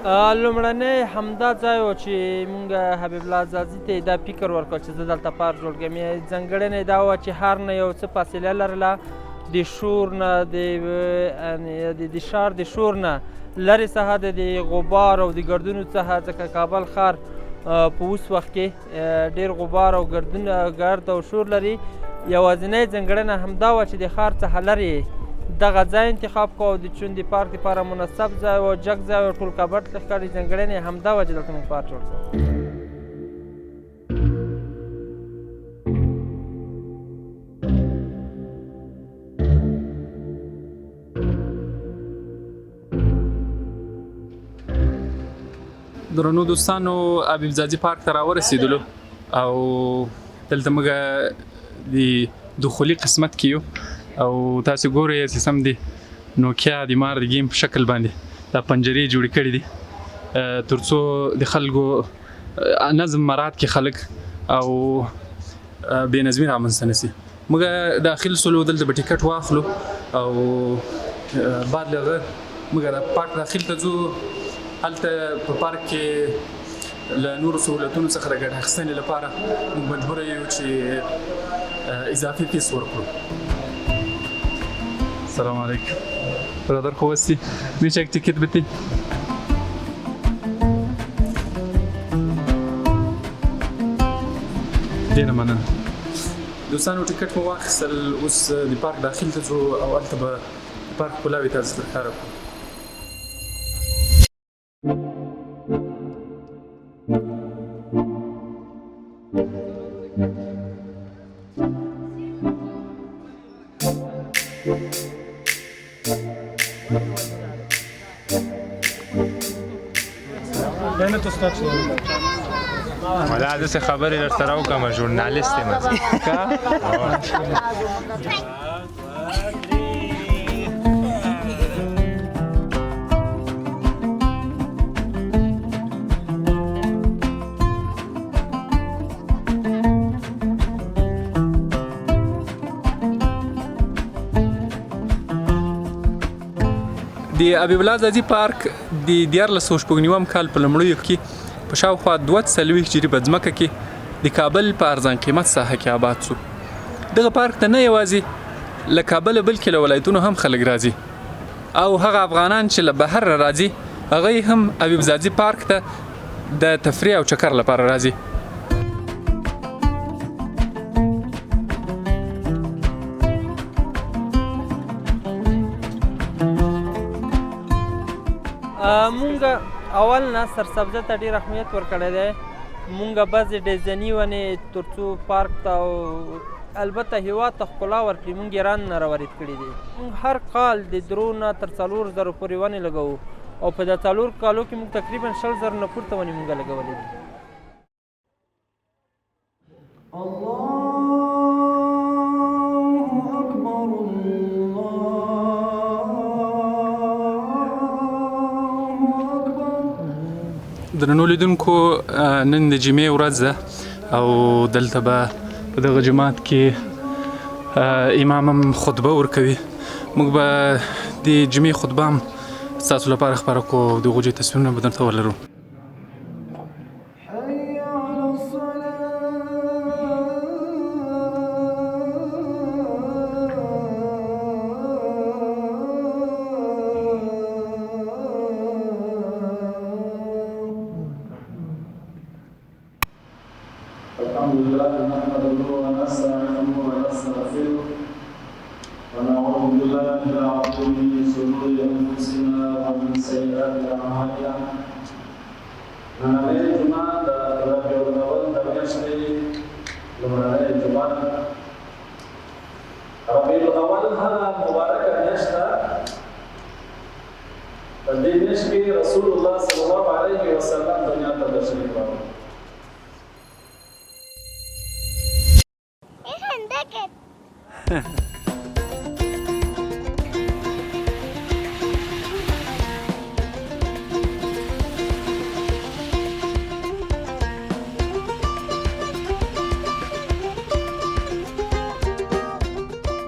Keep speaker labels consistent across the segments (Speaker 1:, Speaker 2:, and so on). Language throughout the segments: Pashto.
Speaker 1: لومړنی همدا ځای و چې مونږ حبیب الله ځاځي ته دا فکر ورکړ چې زه دلته پارک جوړ کړم. ځانګړنه یې دا وه چې ښار نه یو څه فاصله لرله، د شور نه د ښار د شور نه لرې څخه د غبار او د ګردونو څخه، ځکه کابل ښار په اوس وخت کې ډېر غبار او ګرد او شور لري. یوازینۍ ځانګړنه همدا وه چې د ښار څخه لرې دغه ځای انتخاب کړو او د چون د پارک لپاره مناسب ځای و، جګ ځای و، ټول کابل ته ښکاري. ځانګړنه یې همدا وه چې دلته موږ پارک جوړ کړو.
Speaker 2: درنو دوستانو، حبیب ځاځي پارک ته راورسېدلو او دلته موږ د دخولي قسمت کې یو او تاسو ګورئ چې سم دی نوکیا د مار د ګیم په شکل باندې دا پنجرې جوړې کړي دي تر څو د خلکو نظم مراعات کړي خلک او بې نظمي رامنځته نه سي. موږ داخل سولو دلته به ټکټ واخلو او بعد له هغه موږ د پارک داخل ته ځو. هلته په پارک کې له نورو سهولتونو څخه د ګټه اخیستنې لپاره موږ مجبوره یو چې اضافي فیس ورکړو. السلام علیکم برادر، خوب هستی؟ میشه یک تیکت بدی؟ ډېره مننه. دوستانو ټکټ مو واخیستل، اوس د پارک داخل ته ځو او هلته به د پارک ښکلاوې تاسو ته ښکاره کړو.
Speaker 3: ولا داسې خبرې درسره وکړم، ژورنالیست یم زه.
Speaker 2: د حبیب الله ځاځي پارک د 1499 کال په لومړیو کې په شاوخوا 240 هجري په ځمکه کې د کابل په ارزان قیمت ساحه کې آباد شو. دغه پارک ته نه یوازې له کابل بلکې له ولایتونو هم خلک راځي او هغه افغانان چې له بهر راځي هغه هم حبیب ځاځي پارک ته د تفریح او چکر لپاره راځي.
Speaker 1: مونږ اول نه سرسبزه ته ډېر اهمیت ورکړی دی. مونږ بعضې ډیزایني ونې تر څو پارک ته او البته هېواد ته ښکلا ورکړي مونږ ایران نه راوارد کړي دي. مونږ هر کال د 3 نه تر 4,000 پورې ونې لګوو او په دا 4 کالو کې مونږ تقریبا 20,000 نه پورته ونې مونږ لګولې دي.
Speaker 2: درنو لیدونکو، نن د جمعې ورځ ده او دلته به په دغه جماعت کې امام هم خطبه ورکوي. موږ به د جمعې خطبه هم ستاسو لپاره خپاره کړو او د هغو تصویرونه به درته ولرو.
Speaker 4: الحمد لله نحمده ونستعينه ونستغفره ونعوذ بالله تعالى من شرور انفسنا ومن سيئات اعمالنا. من عليه جمعه ربي الاول تبشري ومن عليه جمعه ربي الاول هذا مباركه نشتا فدي نشكي رسول الله صلى الله عليه وسلم دنيا تبشري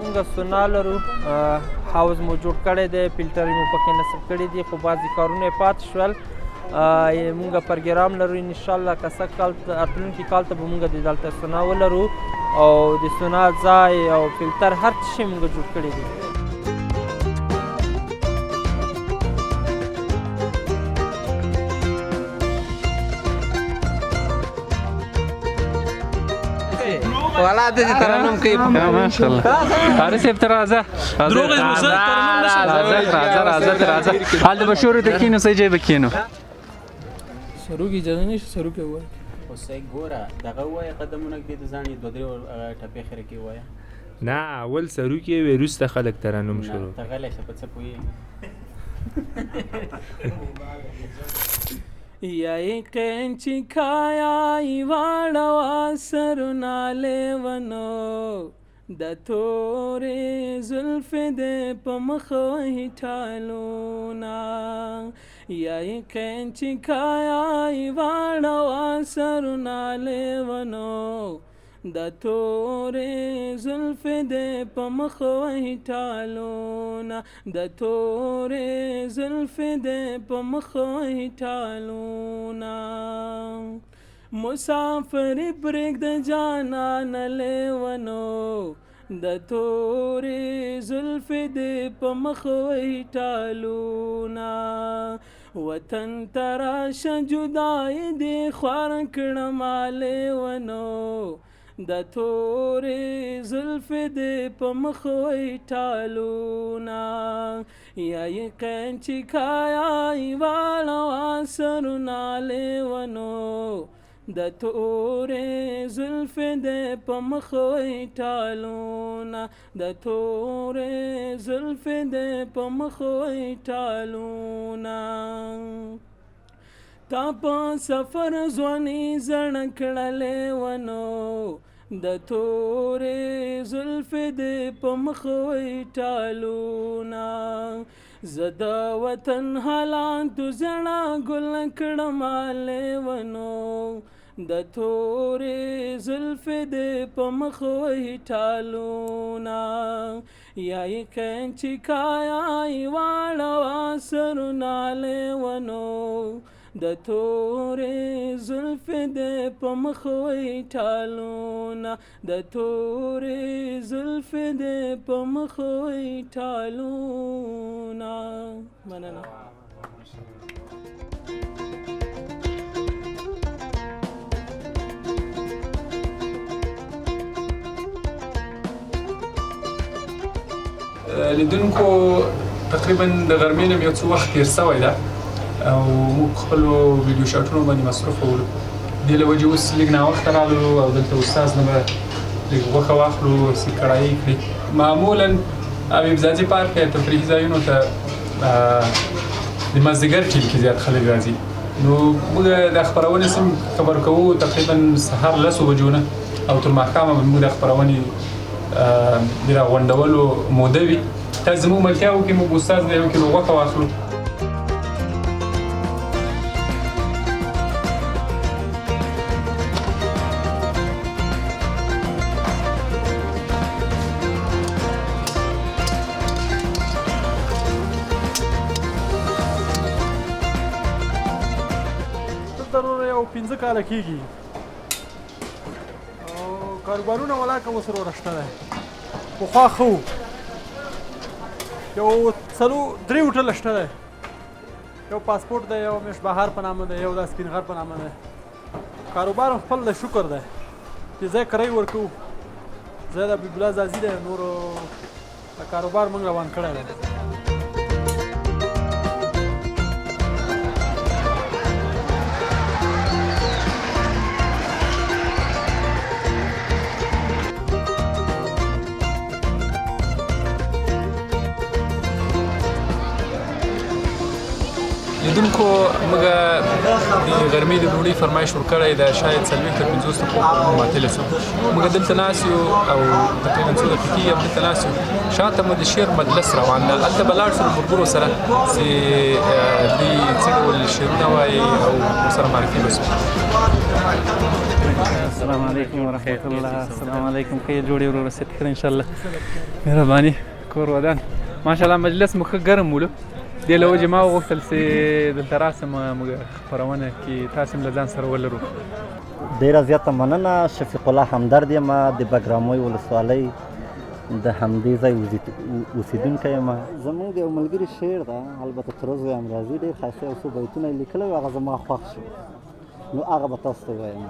Speaker 1: مونږ سونا لرو، حوض مو جوړ کړی دی، فلټر مو پکې نصب کړي دي، خو بعضې کارونه یې پاتې شول مونږ پروګرام لرو انشاءالله که څه کال راتلونکي کال ته به مونږ د دلته سونا ولرو او د سونا ځای او فلټر هر څه شی مونږ جوړ کړی دی.
Speaker 5: والا د دې ترنم کوي
Speaker 2: ماشاءالله. حارث صاحب ته راځه.
Speaker 1: دروغ یې وزه ترنم نشم.
Speaker 2: راځه. هلته به شروع ته کښېنو څه ځای به کښېنو.
Speaker 1: سروکي اجازه نشته سروکي ووایه.
Speaker 6: اوسې ګوره دغه ووایه قدمونه ږدي د ځان یې دوه درې ټپې خیره کې ووایه.
Speaker 3: نه اول سروکي وي وروسته خلک ترنم شروع.
Speaker 6: ته غلی شه په څه پوهېږي.
Speaker 1: یای قینچی کایای واړوا سرونه لیونو د تورې زلفې دې په مخ وهي ټالونه یای قینچی کایای واړوا سرونه لیونو د تورې زلفې دې په مخ وهي ټالونه د تورې زلفې دې په مخ وهي ټالونه مسافري پرېږده جانانه لیونو د تورې زلفې دې په مخ وهي ټالونه وطن ته راشه جدای دې خوار کړمه لیونو د تورې زلفې دې په مخ وهي ټالونه یای قینچي کایای واړوا سرونه لیونو د تورې زلفې دې په مخ وهي ټالونه د تورې زلفې دې په مخ وهي ټالونه تا په سفر ځواني زړه کړه لیونو د تورې زلفې دې په مخ وهي ټالونه زه د وطن حالاتو زړه ګل کړمه لیونو د تورې زلفې دې په مخ وهي ټالونه یای قینچي کایای واړوا سرونه لیونو د تورې زلفې دې په مخ وهي ټالونه د تورې زلفې دې په مخ وهي ټالونه. مننه.
Speaker 2: لیدونکو تقریبا د غرمې نه یو څه وخت تېر سوی ده او موږ خپلو ویډیو شاټونو باندې مصروفه ولو. دې له وجې اوس لږ ناوخته رالو او دلته استاذ نه به لږ غوښه واخلو څه کړایي کړي. معمولا حبیبزادې پارک تفریحي ځایونو ته د مازدیګر ټیم کې زیات خلک راځي نو موږ د خپرونې سم خبر کوو تقریبا سهار 10 بجو نه او تر ماښامه به موږ د خپرونې د راغونډولو موده وي. تاسو زموږ ملتیا وکړئ موږ استاذ نه یو کیلو غوښه واخلو.
Speaker 7: ضرور یو 15 کاله کېږي او کاروبارونه ولاکه ورسره ورشته دی. پخوا ښه و یو 3 هوټله شته دی یو پاسپورټ دی یو مش بهار په نامه دی یو دا سپین غر په نامه دی. کاروبار هم خپل دی شکر دی چې ځای کرایي ورکوو ځای د حبیب الله ځاځي دی نورو د کاروبار موږ روان کړی دی.
Speaker 2: لیدونکو موږ د غرمې د ډوډۍ فرمایش ورکړی د شاید 40 تر 50 دقیقو ماتلی شو. موږ دلته ناست یو او تقریبا څو دقیقې کېږي همدلته ناست یو. شاته مو د شعر مجلس روان ده. هلته به لاړ شو له ملګرو سره چې دوی څه ډول شعرونه وایي او ورسره معرفي به شو.
Speaker 8: السلام علیکم ورحمت الله. السلام علیکم. ښه یې جوړې ورور رسېد کړه انشاءالله. مهرباني کور ودان ماشاءالله. مجلس مو ښه ګرم ولو
Speaker 2: دې له وجې ما وغوښتل چې دلته راسم موږ خپرونه کې تاسو هم له ځان سره ولرو.
Speaker 9: ډېره زیاته مننه. شفیق الله همدرد یم، د بګراموی ولسوالۍ د همدې ځای اوسېدونکی یم. زموږ د یو ملګري شعر ده، البته تر اوسه هم راځي، ډېر ښایسته یو څو بیتونه یې لیکلی و، هغه زما خوښ شو، نو هغه به تاسو ته ووایم.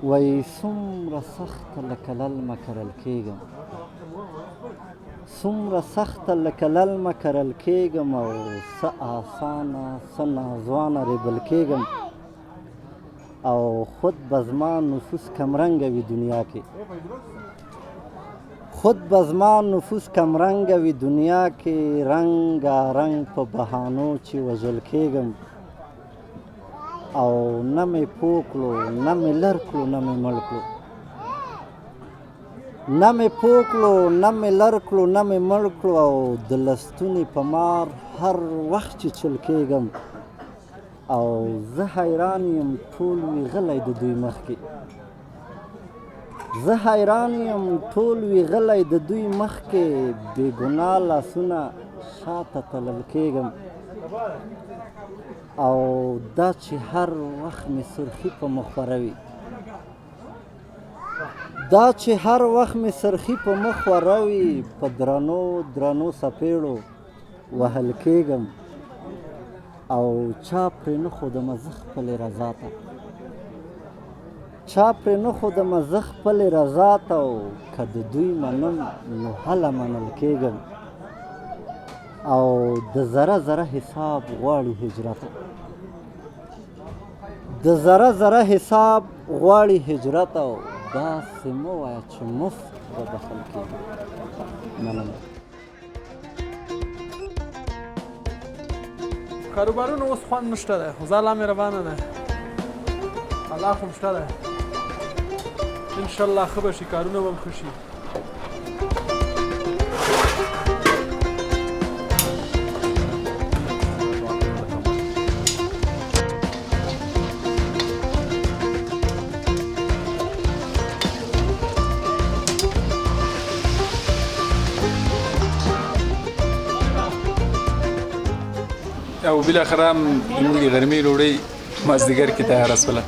Speaker 9: وایي څومره سخته لکه للمه کرل کېږم، څومره سخته لکه للمه کرل کېږم، او څه آسانه څه ناځوانه ریبل کېږم، او خود به زما نفوس کمرنګه وي دنیا کې، خود به زما نفوس کمرنګه وي دنیا کې، رنګارنګ په بهانو چې وژل کېږم، او نه مې پوه کړو نه مې لر کړو نه مې مړ کړو، نه مې پوه کړو نه مې لر کړو نه مې مړ کړو، او د لستونې په مار هر وخت چې چل کېږم، او زه حیران یم ټول وي غلی د دوی مخکې، زه حیران یم ټول وي غلی د دوی مخکې، بې ګناه لاسونه شاته تلل کېږم، او دا چې هر وخت مې سرخي په مخ وروي، دا چې هر وخت مې سرخي په مخ وروي، په درنو درنو څپېړو وهل کېږم، او چا پرې نه ښودمه زه خپلې رضا ته، چا پرې نه ښودمه زه خپلې رضا ته، او که د دوی منم نو هله منل کېږم، او د ذره ذره حساب غواړي هجرت، د ذره ذره حساب غواړي هجرت، او داسې مه وایه چې مفت به بخښل کېږي. مننه.
Speaker 7: کاروبارونه اوس خوند نشته دی، خو الله مهربانه دی، الله خو شته دی، انشاءالله ښه به شي، کارونه به هم ښه شي.
Speaker 2: او بالاخره هم زموږ د غرمې ډوډۍ مازدیګر کې تیاره شوله.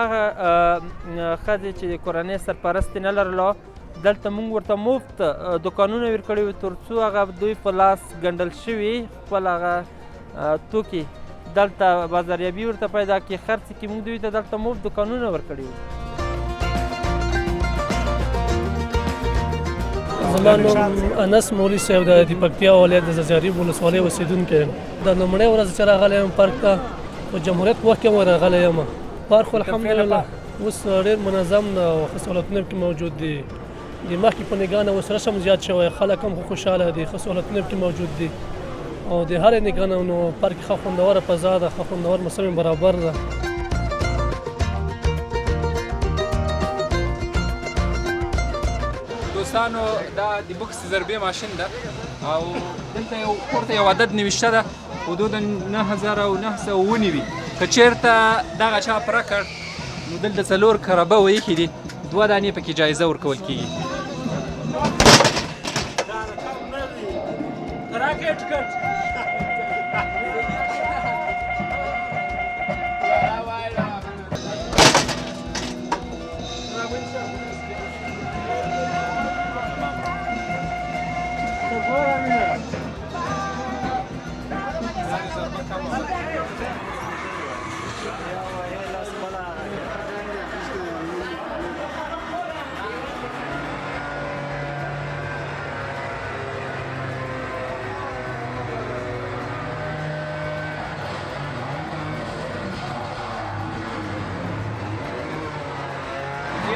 Speaker 1: هغه ښځې چې د کورنۍ سرپرستي نه لرله، دلته موږ ورته مفت دوکانونه ورکړي وو، تر څو هغه دوی په لاس ګنډل شوي خپل هغه توکي دلته بازاریابي ورته پیدا کړي، خرڅ کړي. موږ دوی ته دلته مفت دوکانونه ورکړي وو.
Speaker 10: زما نوم انس مولوي صاحب د پکتیا ولایت د زرزاري ولسوالۍ اوسېدونکی یم. دا لومړۍ ورځ چې راغلی یم پارک ته، په جمهوریت په وخت کې هم راغلی یم. پارک خو الحمدلله اوس ډېر منظم ده او ښه سهولتونه پکې موجود دي. د مخکې په نګاه نه اوس رسم زیات شوی، خلک هم خوشحاله دي، ښه سهولتونه پکې موجود دي، او د هرې نګاه نه نو پارک ښه خوندوره فضا ده، ښه خوندور موسم برابر ده.
Speaker 2: دوستانو دا د بوکس ضربې ماشین ده، او دلته یو پورته یو عدد نوشته ده، حدود 9909 وي. که چېرته دغه چا پوره کړ نو دلته 4 کربه وایښي دي، 2 دانې پکې جایزه ورکول کېږي.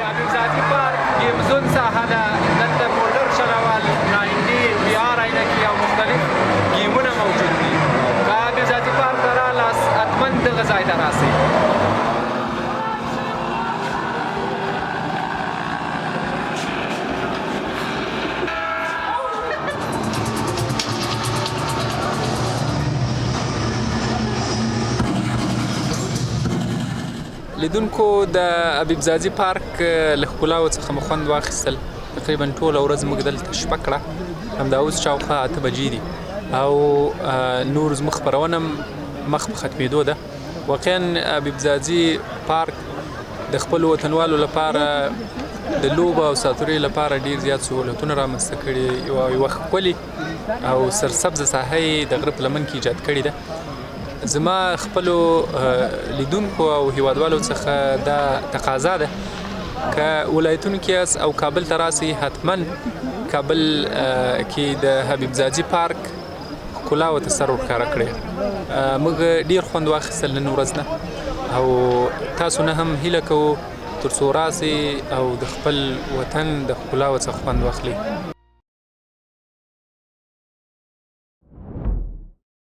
Speaker 2: حبیبزادي پارک گیم زون ساحه ده، دلته مولر چلول، ناینډي، VR عینکې او مختلف ګیمونه موجود دي. که حبیبزادي پارک ته رالاست، حتما د دغه ځای ته راسئ. لیدونکو د حبیب ځاځي پارک له ښکلاو څخه مو خوند واخیستل. تقریبا ټوله ورځ موږ دلته شپه کړه، همدا اوس شاوخوا 8 بجې دي او نور زموږ خپرونه مخ په ختمېدو ده. واقعا حبیب ځاځي پارک د خپلو وطنوالو لپاره د لوبو او ساتورۍ لپاره ډېر زیات سهولتونه رامنځته کړي، یوه ښکلې او سرسبزه ساحه یې د غره په لمن کې ایجاد کړې ده. زما خپلو لیدونکو او هیوادوالو څخه دا تقاضا ده که ولایتونو کې یاست او کابل ته راسئ، حتما کابل کې د حبیب ځاځي پارک ښکلا ورته سر ورښکاره کړی. موږ ډېر خوند واخیستل نن ورځ نه او تاسو نه هم هیله کوو تر څو راسئ او د خپل وطن د ښکلاو څخه خوند واخلئ.